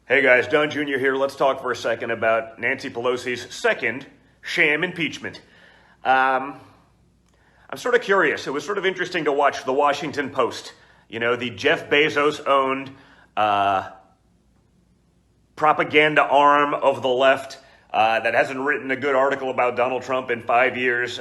Hey guys, Don Jr. here. Let's talk for a second about Nancy Pelosi's second sham impeachment. I'm sort of curious. It was sort of interesting to watch the Washington Post, the Jeff Bezos owned propaganda arm of the left that hasn't written a good article about Donald Trump in 5 years.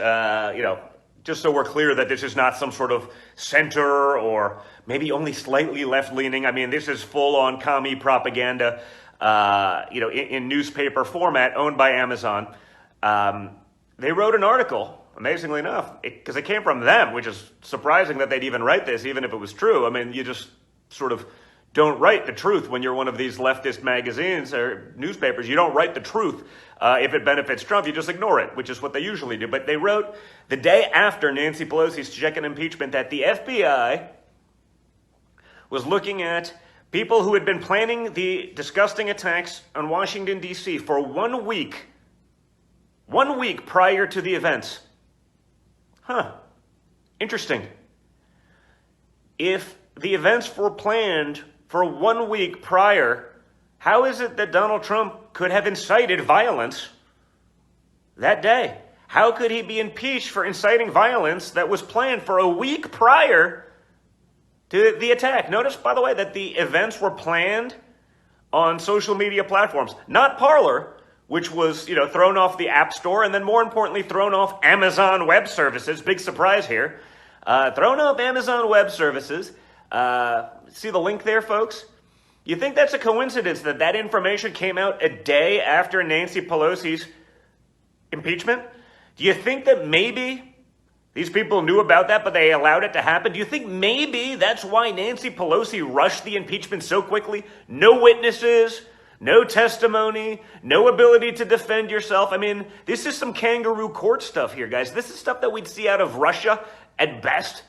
Just so we're clear that this is not some sort of center or maybe only slightly left-leaning. I mean, this is full-on commie propaganda, in newspaper format, owned by Amazon. They wrote an article, amazingly enough, because it came from them, which is surprising that they'd even write this, even if it was true. I mean, you just sort of don't write the truth when you're one of these leftist magazines or newspapers. You don't write the truth if it benefits Trump. You just ignore it, which is what they usually do. But they wrote the day after Nancy Pelosi's second impeachment that the FBI was looking at people who had been planning the disgusting attacks on Washington, D.C. for 1 week. 1 week prior to the events. Interesting. If the events were planned for 1 week prior, how is it that Donald Trump could have incited violence that day? How could he be impeached for inciting violence that was planned for a week prior to the attack? Notice, by the way, that the events were planned on social media platforms, not Parler, which was, thrown off the App Store, and then more importantly, thrown off Amazon Web Services. Big surprise here. Thrown off Amazon Web Services. See the link there, folks? You think that's a coincidence that that information came out a day after Nancy Pelosi's impeachment? Do you think that maybe these people knew about that, but they allowed it to happen? Do you think maybe that's why Nancy Pelosi rushed the impeachment so quickly? No witnesses, no testimony, no ability to defend yourself. I mean, this is some kangaroo court stuff here, guys. This is stuff that we'd see out of Russia at best.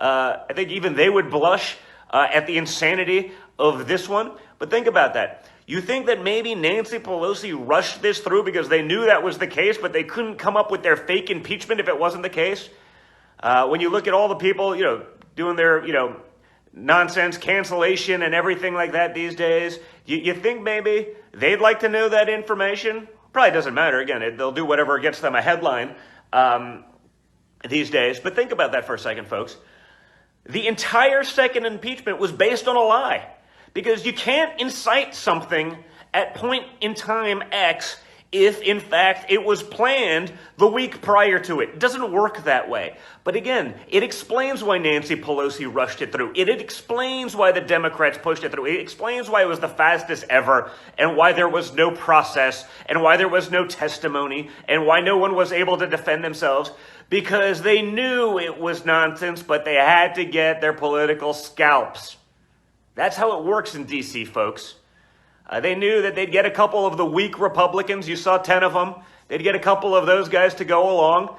I think even they would blush at the insanity of this one. But think about that. You think that maybe Nancy Pelosi rushed this through because they knew that was the case, but they couldn't come up with their fake impeachment if it wasn't the case? When you look at all the people, doing their, nonsense cancellation and everything like that these days, you think maybe they'd like to know that information? Probably doesn't matter. Again, they'll do whatever gets them a headline these days. But think about that for a second, folks. The entire second impeachment was based on a lie, because you can't incite something at point in time X if, in fact, it was planned the week prior to it. It doesn't work that way. But again, it explains why Nancy Pelosi rushed it through. It explains why the Democrats pushed it through. It explains why it was the fastest ever, and why there was no process, and why there was no testimony, and why no one was able to defend themselves. Because they knew it was nonsense, but they had to get their political scalps. That's how it works in D.C., folks. They knew that they'd get a couple of the weak Republicans. You saw 10 of them. They'd get a couple of those guys to go along,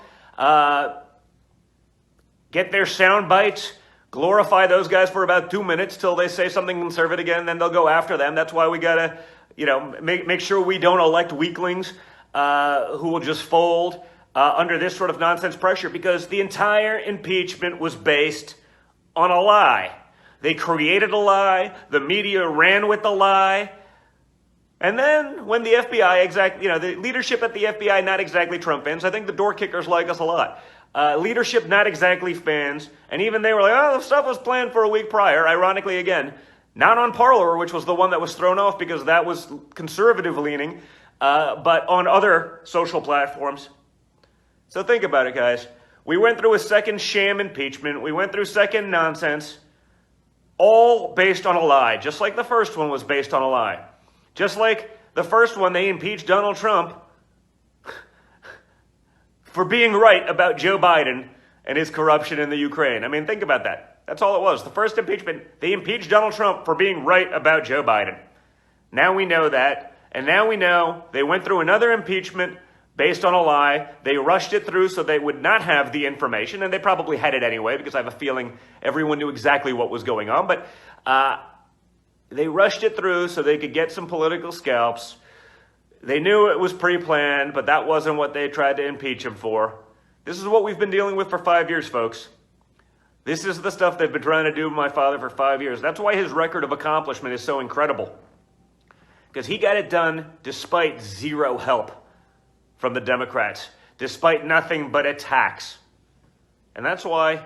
get their sound bites, glorify those guys for about 2 minutes till they say something conservative again, then they'll go after them. That's why we got to, make sure we don't elect weaklings who will just fold under this sort of nonsense pressure, because the entire impeachment was based on a lie. They created a lie. The media ran with the lie. And then when the FBI, the leadership at the FBI, not exactly Trump fans. I think the door kickers like us a lot. Leadership, not exactly fans. And even they were like, the stuff was planned for a week prior. Ironically, again, not on Parler, which was the one that was thrown off because that was conservative leaning, but on other social platforms. So think about it, guys. We went through a second sham impeachment. We went through second nonsense, all based on a lie, just like the first one was based on a lie. Just like the first one, they impeached Donald Trump for being right about Joe Biden and his corruption in the Ukraine. I mean, think about that. That's all it was. The first impeachment, they impeached Donald Trump for being right about Joe Biden. Now we know that. And now we know they went through another impeachment based on a lie. They rushed it through so they would not have the information, and they probably had it anyway, because I have a feeling everyone knew exactly what was going on. But they rushed it through so they could get some political scalps. They knew it was pre-planned, but that wasn't what they tried to impeach him for. This is what we've been dealing with for 5 years, folks. This is the stuff they've been trying to do with my father for 5 years. That's why his record of accomplishment is so incredible. because he got it done despite zero help from the Democrats, despite nothing but attacks. And that's why